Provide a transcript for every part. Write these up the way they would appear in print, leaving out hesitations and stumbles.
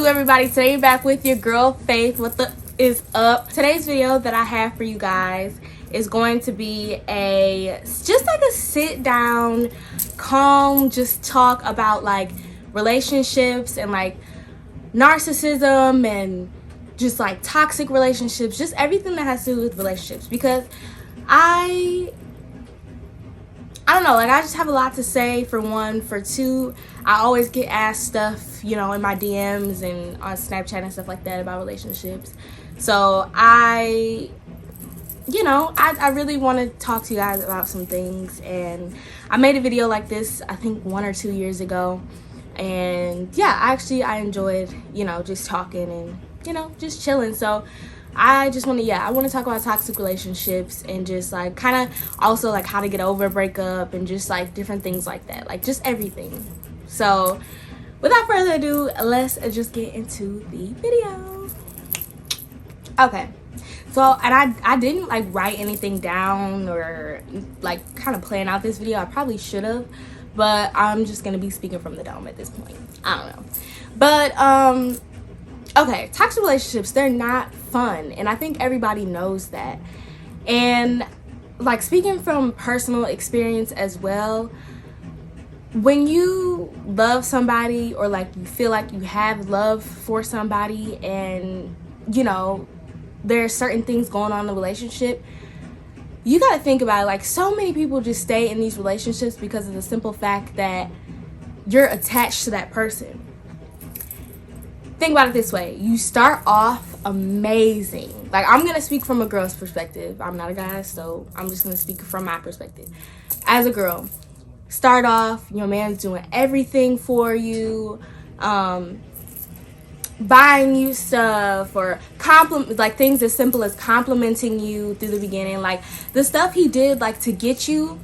do, everybody? Today you're back with your girl Faith. What the is up? Today's video that I have for you guys is going to be just like a sit down, calm, just talk about like relationships and like narcissism and just like toxic relationships, just everything that has to do with relationships, because I don't know, like I just have a lot to say, for one. For two, I always get asked stuff, you know, in my DMs and on Snapchat and stuff like that about relationships. So I really want to talk to you guys about some things, and I made a video like this I think 1 or 2 years ago, and yeah, I enjoyed, you know, just talking and, you know, just chilling. So I want to talk about toxic relationships and just like kind of also like how to get over a breakup and just like different things like that, like just everything. So without further ado, let's just get into the video. Okay, so, and I didn't like write anything down or like kind of plan out this video. I probably should have, but I'm just gonna be speaking from the dome at this point. I don't know, but okay, toxic relationships, they're not fun, and I think everybody knows that. And like, speaking from personal experience as well, when you love somebody, or like you feel like you have love for somebody, and you know there's certain things going on in the relationship, you got to think about it. Like, so many people just stay in these relationships because of the simple fact that you're attached to that person. Think about it this way: you start off amazing. Like, I'm gonna speak from a girl's perspective. I'm not a guy, so I'm just gonna speak from my perspective. As a girl, start off, your man's doing everything for you, buying you stuff, or like things as simple as complimenting you through the beginning. Like, the stuff he did like to get you,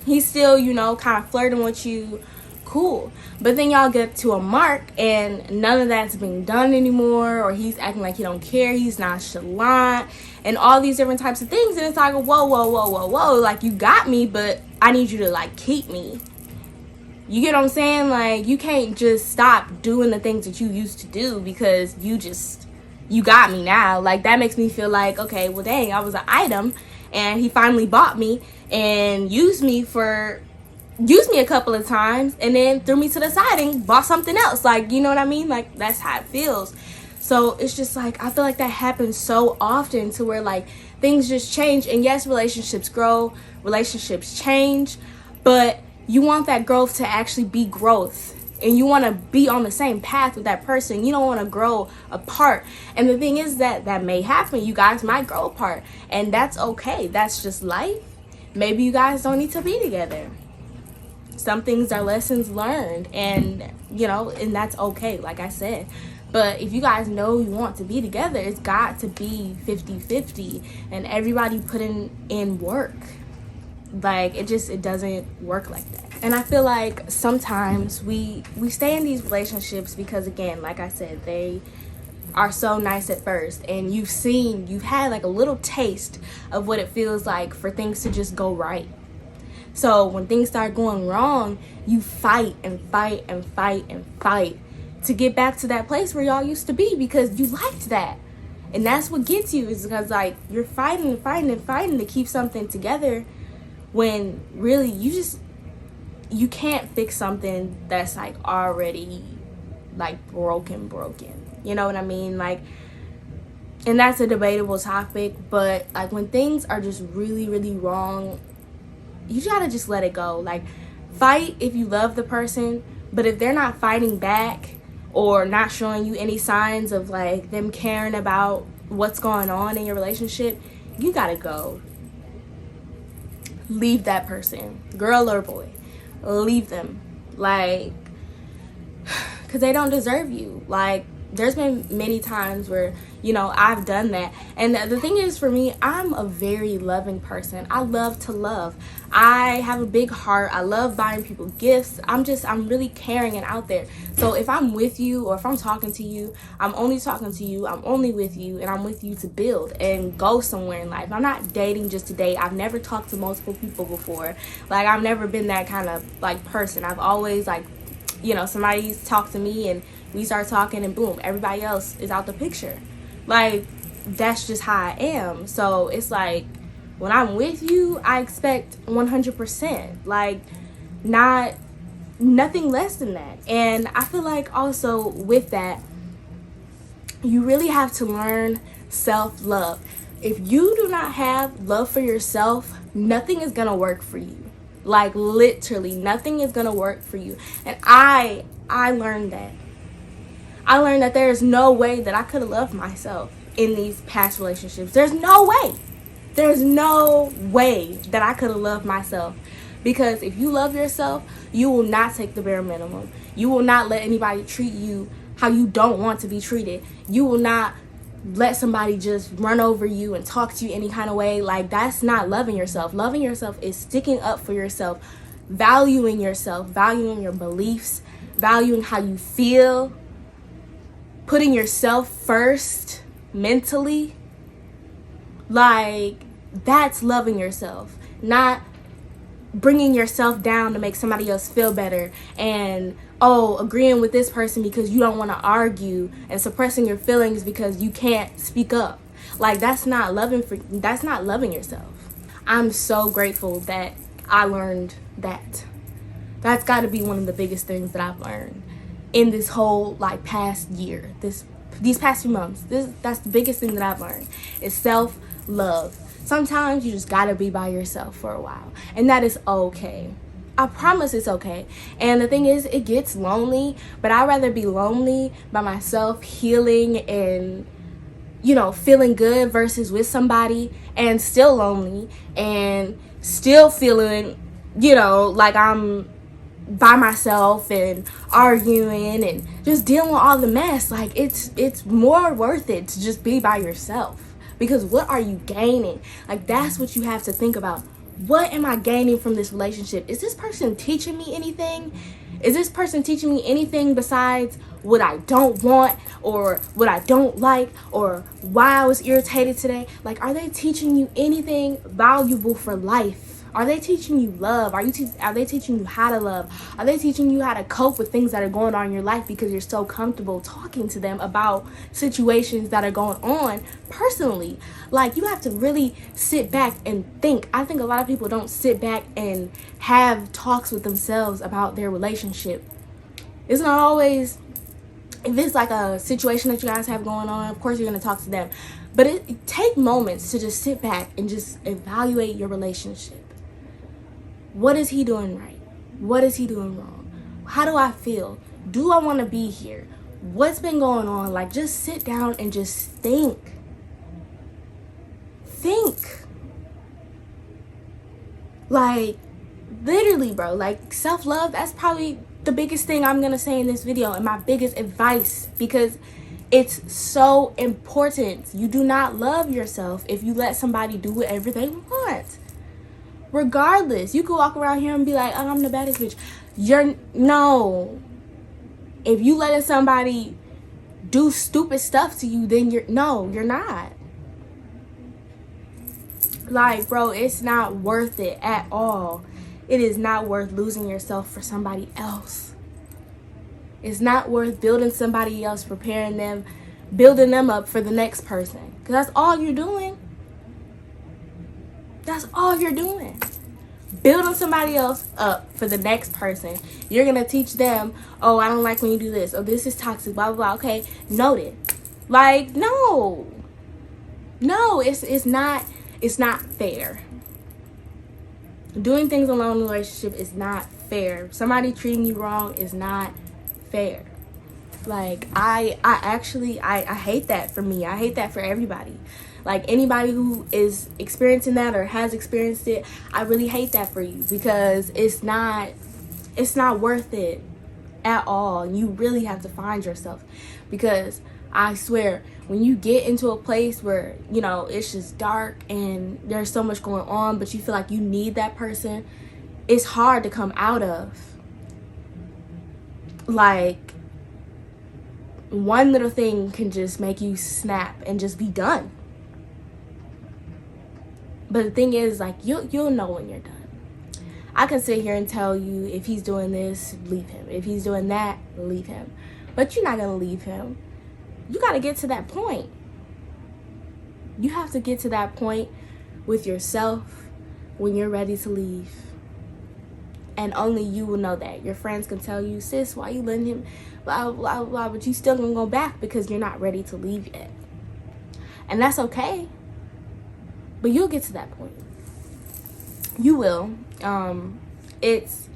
he's still, you know, kind of flirting with you. Cool. But then y'all get to a mark and none of that's being done anymore, or he's acting like he don't care, he's nonchalant, and all these different types of things. And it's like, whoa, like, you got me, but I need you to like keep me. You get what I'm saying? Like, you can't just stop doing the things that you used to do because you got me now. Like, that makes me feel like, okay, well dang, I was an item and he finally bought me and used me a couple of times and then threw me to the side and bought something else. Like, you know what I mean? Like, that's how it feels. So it's just like, I feel like that happens so often, to where like things just change. And yes, relationships grow, relationships change, but you want that growth to actually be growth, and you want to be on the same path with that person. You don't want to grow apart. And the thing is that may happen. You guys might grow apart, and that's okay. That's just life. Maybe you guys don't need to be together. Some things are lessons learned, and you know, and that's okay, like I said. But if you guys know you want to be together, it's got to be 50-50, and everybody putting in work. Like, it doesn't work like that. And I feel like sometimes we stay in these relationships because, again, like I said, they are so nice at first, and you've had like a little taste of what it feels like for things to just go right. So when things start going wrong, you fight and fight and fight and fight to get back to that place where y'all used to be, because you liked that. And that's what gets you, is because like you're fighting and fighting and fighting to keep something together, when really you can't fix something that's like already like broken. You know what I mean? Like, and that's a debatable topic, but like when things are just really, really wrong, you gotta just let it go. Like, fight if you love the person, but if they're not fighting back or not showing you any signs of like them caring about what's going on in your relationship, you gotta go. Leave that person, girl or boy. Leave them. Like, because they don't deserve you. Like, there's been many times where, you know, I've done that. And the thing is, for me, I'm a very loving person. I love to love. I have a big heart. I love buying people gifts. I'm really caring and out there. So if I'm with you, or if I'm talking to you, I'm only talking to you. I'm only with you, and I'm with you to build and go somewhere in life. I'm not dating just to date. I've never talked to multiple people before. Like, I've never been that kind of like person. I've always like you know, somebody's talk to me and we start talking and boom, everybody else is out the picture. Like, that's just how I am. So it's like, when I'm with you, I expect 100%. Like, nothing less than that. And I feel like also with that, you really have to learn self-love. If you do not have love for yourself, nothing is gonna work for you. Like, literally nothing is gonna work for you. And I learned that. I learned that there is no way that I could have loved myself in these past relationships. There's no way. There's no way that I could have loved myself. Because if you love yourself, you will not take the bare minimum. You will not let anybody treat you how you don't want to be treated. You will not let somebody just run over you and talk to you any kind of way. Like, that's not loving yourself. Loving yourself is sticking up for yourself, valuing your beliefs, valuing how you feel, putting yourself first mentally. Like, that's loving yourself, not bringing yourself down to make somebody else feel better and agreeing with this person because you don't want to argue and suppressing your feelings because you can't speak up. Like, that's not loving yourself. I'm so grateful that I learned that. That's got to be one of the biggest things that I've learned in this whole like past year, these past few months. That's the biggest thing that I've learned is self-love. Sometimes you just gotta be by yourself for a while, and that is okay. I promise it's okay. And the thing is, it gets lonely, but I'd rather be lonely by myself, healing and, you know, feeling good versus with somebody and still lonely and still feeling, you know, like I'm by myself and arguing and just dealing with all the mess. Like, it's more worth it to just be by yourself. Because what are you gaining? Like, that's what you have to think about. What am I gaining from this relationship? Is this person teaching me anything? Is this person teaching me anything besides what I don't want or what I don't like or why I was irritated today? Like, are they teaching you anything valuable for life? Are they teaching you love? Are they teaching you how to love? Are they teaching you how to cope with things that are going on in your life because you're so comfortable talking to them about situations that are going on personally? Like, you have to really sit back and think. I think a lot of people don't sit back and have talks with themselves about their relationship. It's not always, if it's like a situation that you guys have going on, of course you're going to talk to them. But it take moments to just sit back and just evaluate your relationship. What is he doing right? What is he doing wrong? How do I feel? Do I want to be here? What's been going on? Like, just sit down and just think. Like, literally, bro. Like, self-love, that's probably the biggest thing I'm going to say in this video and my biggest advice, because it's so important. You do not love yourself if you let somebody do whatever they want. Regardless, you could walk around here and be like, oh, I'm the baddest bitch. No. If you letting somebody do stupid stuff to you, then you're not. Like, bro, it's not worth it at all. It is not worth losing yourself for somebody else. It's not worth building somebody else, preparing them, building them up for the next person. Because that's all you're doing. That's all you're doing. Building somebody else up for the next person. You're going to teach them, oh, I don't like when you do this. Oh, this is toxic, blah, blah, blah. Okay, noted. Like, no. No, it's not fair. Doing things alone in a relationship is not fair. Somebody treating you wrong is not fair. Like, I hate that for me. I hate that for everybody. Like, anybody who is experiencing that or has experienced it, I really hate that for you, because it's not worth it at all. You really have to find yourself, because I swear, when you get into a place where, you know, it's just dark and there's so much going on, but you feel like you need that person, it's hard to come out of. Like, one little thing can just make you snap and just be done. But the thing is, like, you'll know when you're done. I can sit here and tell you, if he's doing this, leave him. If he's doing that, leave him. But you're not going to leave him. You got to get to that point. You have to get to that point with yourself when you're ready to leave. And only you will know that. Your friends can tell you, sis, why you letting him, blah, blah, blah, but you still gonna go back because you're not ready to leave yet. And that's okay. But you'll get to that point. You will. It's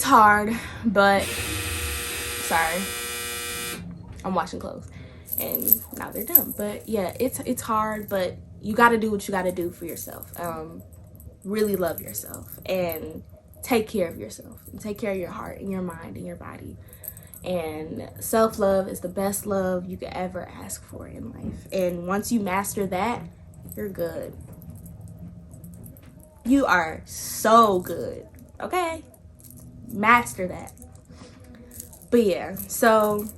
hard, but sorry. I'm washing clothes. And now they're done. But yeah, it's hard, but you gotta do what you gotta do for yourself. Really love yourself and take care of yourself and take care of your heart and your mind and your body. And self-love is the best love you could ever ask for in life. And once you master that, you're good. You are so good. Okay? Master that. But yeah, so,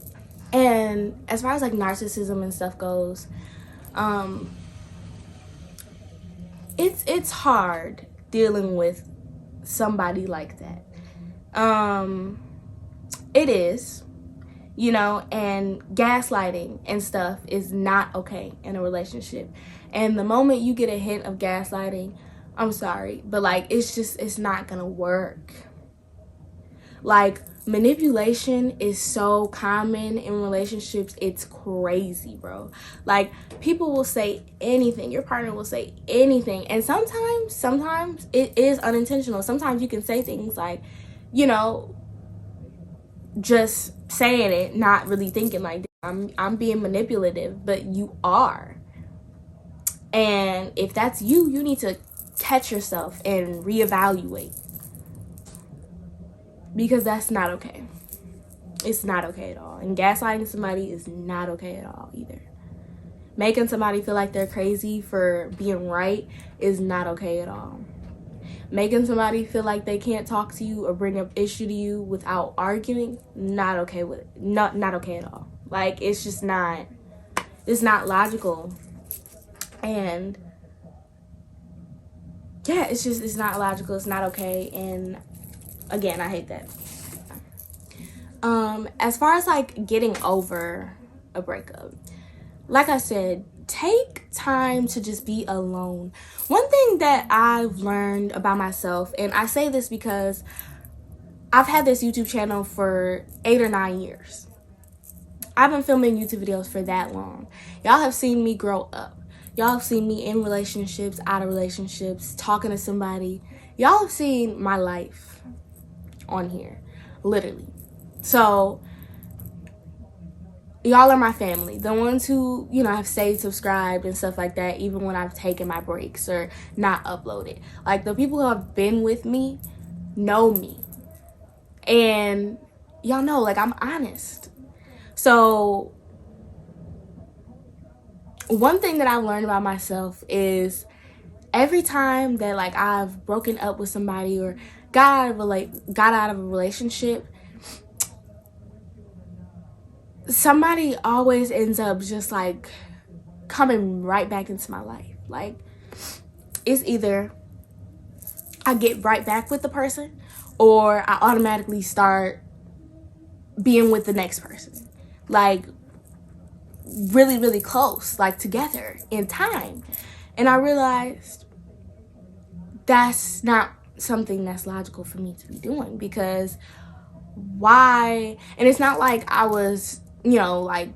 and as far as like narcissism and stuff goes, it's hard dealing with somebody like that. It is, you know, and gaslighting and stuff is not okay in a relationship. And the moment you get a hint of gaslighting, I'm sorry, but like it's not gonna work. Like, manipulation is so common in relationships. It's crazy, bro. Like, people will say anything. Your partner will say anything. And sometimes it is unintentional. Sometimes you can say things like, you know, just saying it, not really thinking like, I'm being manipulative, but you are. And if that's you, you need to catch yourself and reevaluate. Because that's not okay. It's not okay at all. And gaslighting somebody is not okay at all either. Making somebody feel like they're crazy for being right is not okay at all. Making somebody feel like they can't talk to you or bring up issue to you without arguing, not okay with it. Not okay at all. Like, it's just not, it's not logical. And yeah, it's not logical. It's not okay. And again, I hate that. As far as like getting over a breakup, like I said, take time to just be alone. One thing that I've learned about myself, and I say this because I've had this YouTube channel for 8 or 9 years. I've been filming YouTube videos for that long. Y'all have seen me grow up. Y'all have seen me in relationships, out of relationships, talking to somebody. Y'all have seen my life on here, literally. So y'all are my family, the ones who, you know, have stayed subscribed and stuff like that, even when I've taken my breaks or not uploaded. Like, the people who have been with me know me, and y'all know, like, I'm honest. So one thing that I've learned about myself is every time that like I've broken up with somebody or got out of a relationship, somebody always ends up just like coming right back into my life. Like, it's either I get right back with the person or I automatically start being with the next person. Like, really, really close, like together in time. And I realized that's not something that's logical for me to be doing, because why? And it's not like I was, you know, like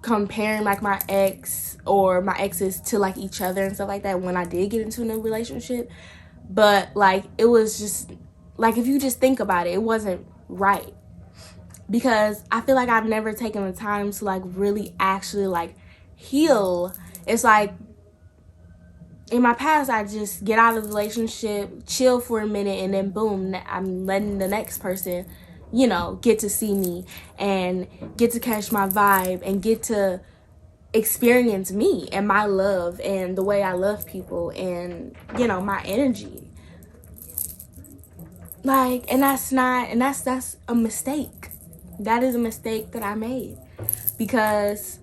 comparing like my ex or my exes to like each other and stuff like that when I did get into a new relationship. But like, it was just like, if you just think about it, it wasn't right. Because I feel like I've never taken the time to like really actually like heal. It's like, in my past, I just get out of the relationship, chill for a minute, and then boom, I'm letting the next person, you know, get to see me and get to catch my vibe and get to experience me and my love and the way I love people and, you know, my energy. Like, and that's a mistake. That is a mistake that I made, because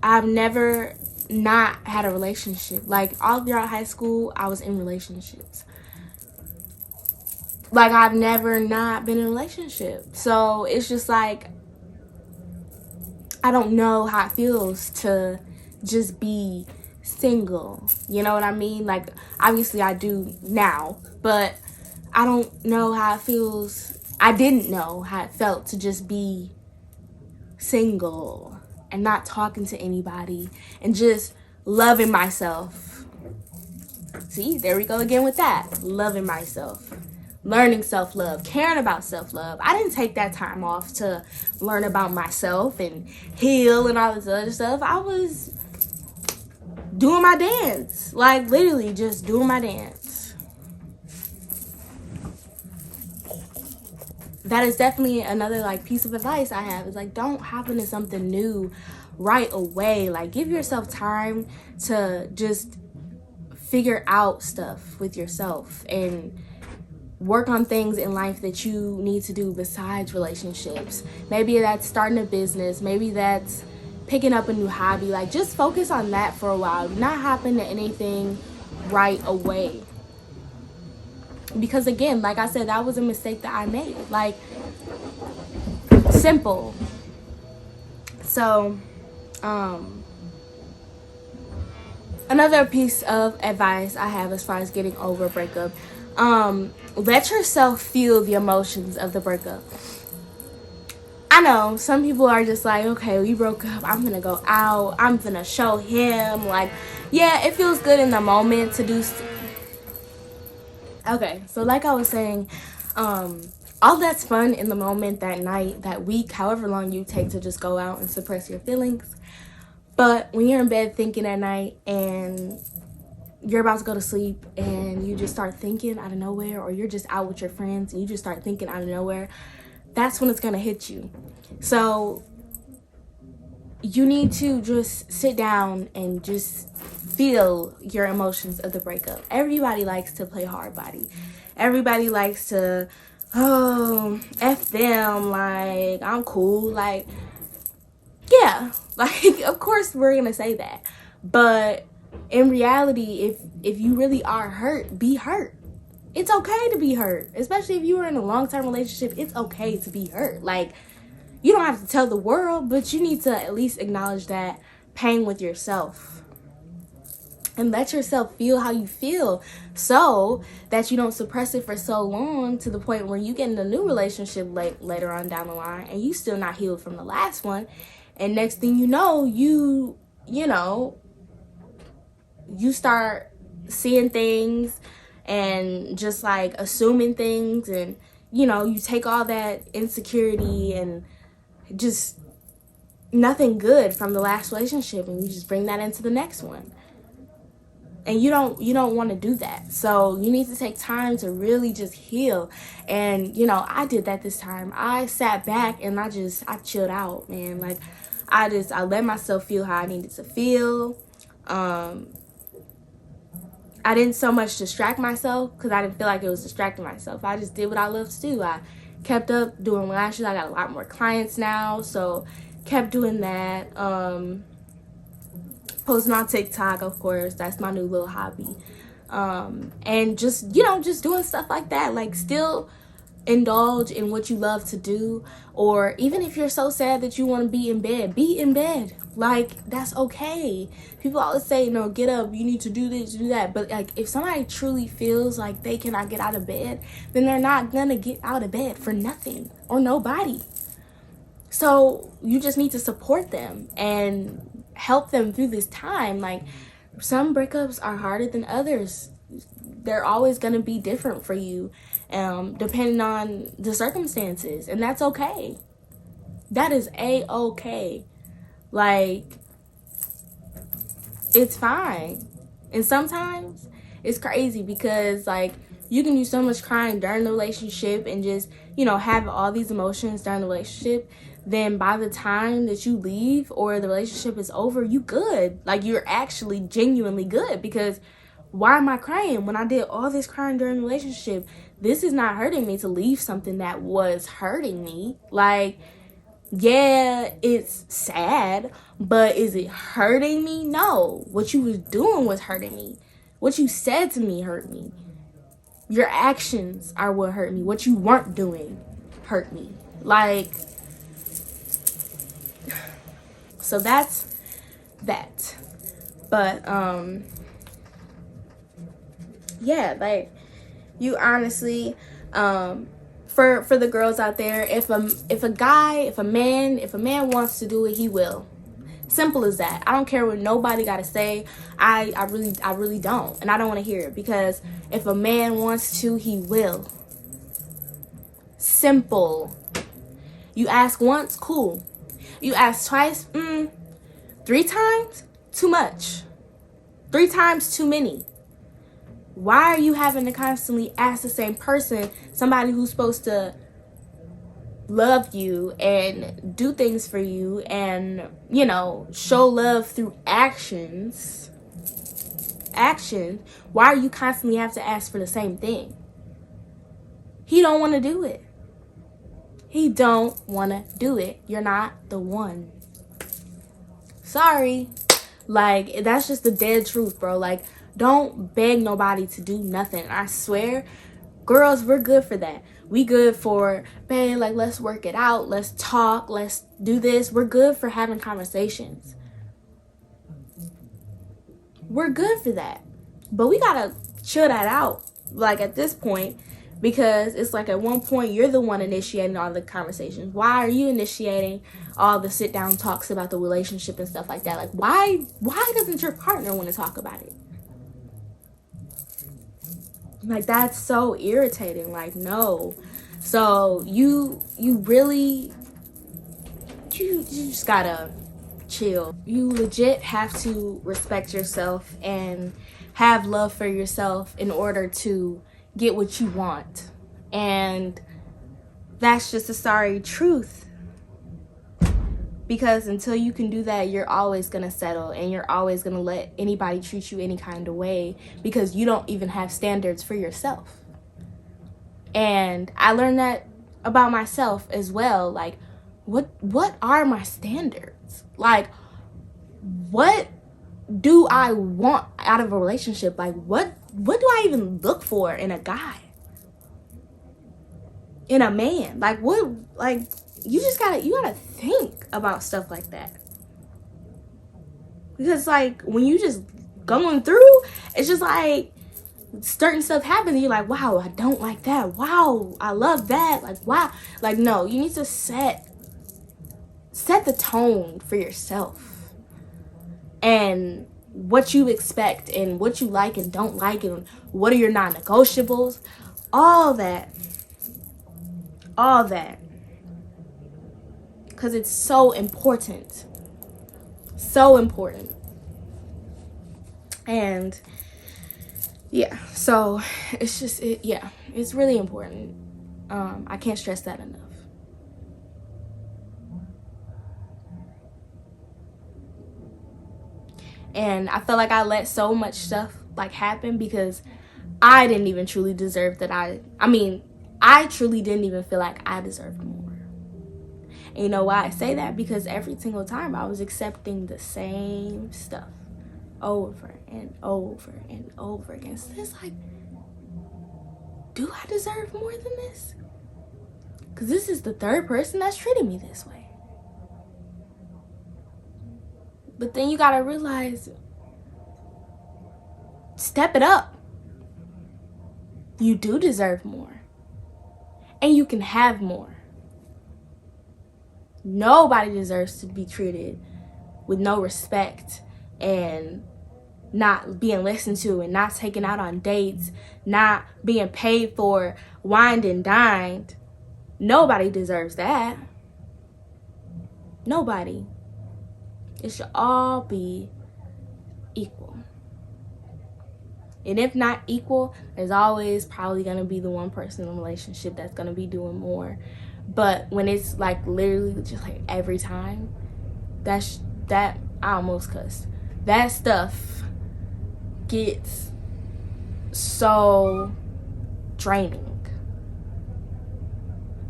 I've never not had a relationship. Like, all throughout high school, I was in relationships. like I've never not been in a relationship. So it's just like, I don't know how it feels to just be single. You know what I mean? Like, obviously I do now, but I don't know how it feels. I didn't know how it felt to just be single and not talking to anybody and just loving myself. See, there we go again with that. Loving myself. Learning self-love, caring about self-love. I didn't take that time off to learn about myself and heal and all this other stuff. I was doing my dance. Like, literally just doing my dance. That is definitely another, like, piece of advice I have. Is, like, don't hop into something new right away. Like, give yourself time to just figure out stuff with yourself and work on things in life that you need to do besides relationships. Maybe that's starting a business. Maybe that's picking up a new hobby. Like, just focus on that for a while. Do not hop into anything right away. Because again, like I said, that was a mistake that I made. Like, simple. So, another piece of advice I have as far as getting over a breakup, let yourself feel the emotions of the breakup. I know some people are just like, okay, we broke up, I'm gonna go out, I'm gonna show him. Like, yeah, it feels good in the moment to do okay, so like I was saying, all that's fun in the moment, that night, that week, however long you take to just go out and suppress your feelings. But when you're in bed thinking at night and you're about to go to sleep and you just start thinking out of nowhere, or you're just out with your friends and you just start thinking out of nowhere, that's when it's gonna hit you. So you need to just sit down and just feel your emotions of the breakup. Everybody likes to play hard body. Everybody likes to, oh, F them, like, I'm cool. Like, yeah, like, of course we're gonna say that. But in reality, if you really are hurt, be hurt. It's okay to be hurt. Especially if you were in a long-term relationship, it's okay to be hurt. Like, you don't have to tell the world, but you need to at least acknowledge that pain with yourself. And let yourself feel how you feel, so that you don't suppress it for so long to the point where you get in a new relationship later on down the line and you still not healed from the last one. And next thing you know, you start seeing things and just like assuming things, and you take all that insecurity and just nothing good from the last relationship and you just bring that into the next one. And you don't want to do that. So you need to take time to really just heal. And I did that this time. I sat back and I chilled out, man. Like, I let myself feel how I needed to feel. I didn't so much distract myself, because I didn't feel like it was distracting myself. I just did what I love to do. I kept up doing lashes. I got a lot more clients now, so kept doing that. Posting on TikTok, of course, that's my new little hobby. And just doing stuff like that. Like, still indulge in what you love to do. Or even if you're so sad that you want to be in bed. Like, that's okay. People always say, get up, you need to do this, do that. But like, if somebody truly feels like they cannot get out of bed, then they're not gonna get out of bed for nothing or nobody. So you just need to support them and help them through this time. Like, some breakups are harder than others. They're always going to be different for you, depending on the circumstances, and that's okay. That is a-okay. Like, it's fine. And sometimes it's crazy because, like, you can do so much crying during the relationship and just have all these emotions during the relationship. Then by the time that you leave or the relationship is over, you good. Like, you're actually genuinely good, because why am I crying when I did all this crying during the relationship? This is not hurting me to leave something that was hurting me. Like, yeah, it's sad, but is it hurting me? No. What you was doing was hurting me. What you said to me hurt me. Your actions are what hurt me. What you weren't doing hurt me. Like, so that's that. But yeah, like, you honestly, for the girls out there, if a man wants to do it, he will. Simple as that. I don't care what nobody gotta say. I really don't, and I don't want to hear it, because if a man wants to, he will. Simple. You ask once, cool. You ask twice, 3 times, too much. 3 times too many. Why are you having to constantly ask the same person, somebody who's supposed to love you and do things for you and, you know, show love through actions? Why are you constantly have to ask for the same thing? He don't want to do it. He don't want to do it. You're not the one. Sorry. Like, that's just the dead truth, bro. Like, don't beg nobody to do nothing. I swear, girls, we're good for that. We good for, babe, like, let's work it out. Let's talk. Let's do this. We're good for having conversations. We're good for that. But we gotta chill that out, like, at this point, because it's like at one point you're the one initiating all the conversations. Why are you initiating all the sit down talks about the relationship and stuff like that? Like, why doesn't your partner want to talk about it? Like, that's so irritating. Like, no. So you just gotta chill. You legit have to respect yourself and have love for yourself in order to get what you want. And that's just a sorry truth, because until you can do that, you're always gonna settle, and you're always gonna let anybody treat you any kind of way, because you don't even have standards for yourself. And I learned that about myself as well. Like, what are my standards? Like, what do I want out of a relationship? Like, what do I even look for in a guy, in a man? Like, what? Like, you gotta think about stuff like that, because like when you just going through, it's just like certain stuff happens and you're like, wow, I don't like that, wow, I love that, like, wow. Like, no, you need to set the tone for yourself and what you expect and what you like and don't like, and what are your non-negotiables, all that, because it's so important. And yeah, so it's just it's really important. I can't stress that enough. And I feel like I let so much stuff like happen because I didn't even truly deserve that. I truly didn't even feel like I deserved more. And you know why I say that? Because every single time I was accepting the same stuff over and over and over again. So it's like, do I deserve more than this? Because this is the third person that's treated me this way. But then you gotta realize, step it up. You do deserve more. And you can have more. Nobody deserves to be treated with no respect and not being listened to and not taken out on dates, not being paid for, wined and dined. Nobody deserves that. Nobody. It should all be equal. And if not equal, there's always probably going to be the one person in the relationship that's going to be doing more. But when it's like literally just like every time, I almost cussed. That stuff gets so draining.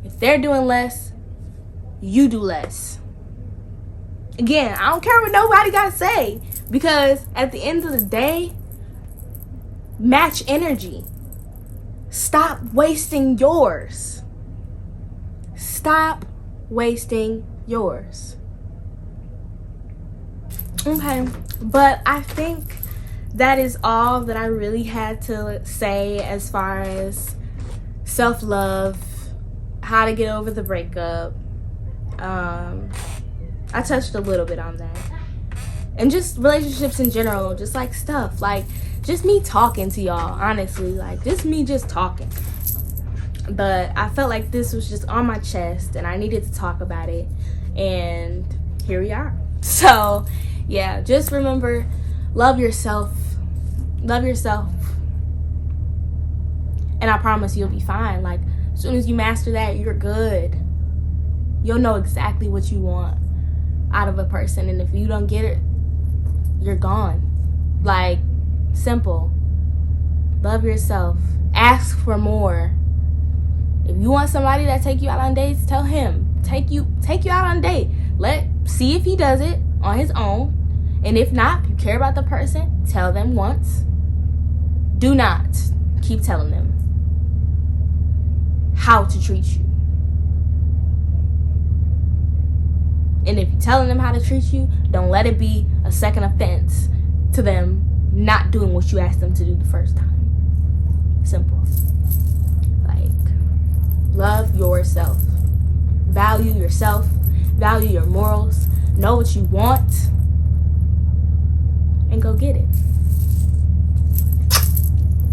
If they're doing less, you do less. Again, I don't care what nobody got to say, because at the end of the day, match energy. Stop wasting yours. Stop wasting yours. Okay, but I think that is all that I really had to say as far as self-love, how to get over the breakup. I touched a little bit on that. And just relationships in general, just like stuff, like just me talking to y'all, honestly, like just me just talking. But I felt like this was just on my chest and I needed to talk about it, and here we are. So yeah, just remember, love yourself, and I promise you'll be fine. Like as soon as you master that, you're good. You'll know exactly what you want out of a person, and if you don't get it, you're gone. Like, simple. Love yourself. Ask for more. If you want somebody that take you out on dates, tell him take you out on a date. See if he does it on his own, and if not, if you care about the person, tell them once. Do not keep telling them how to treat you. And if you're telling them how to treat you, don't let it be a second offense to them not doing what you asked them to do the first time. Simple. Like, love yourself. Value yourself. Value your morals. Know what you want. And go get it.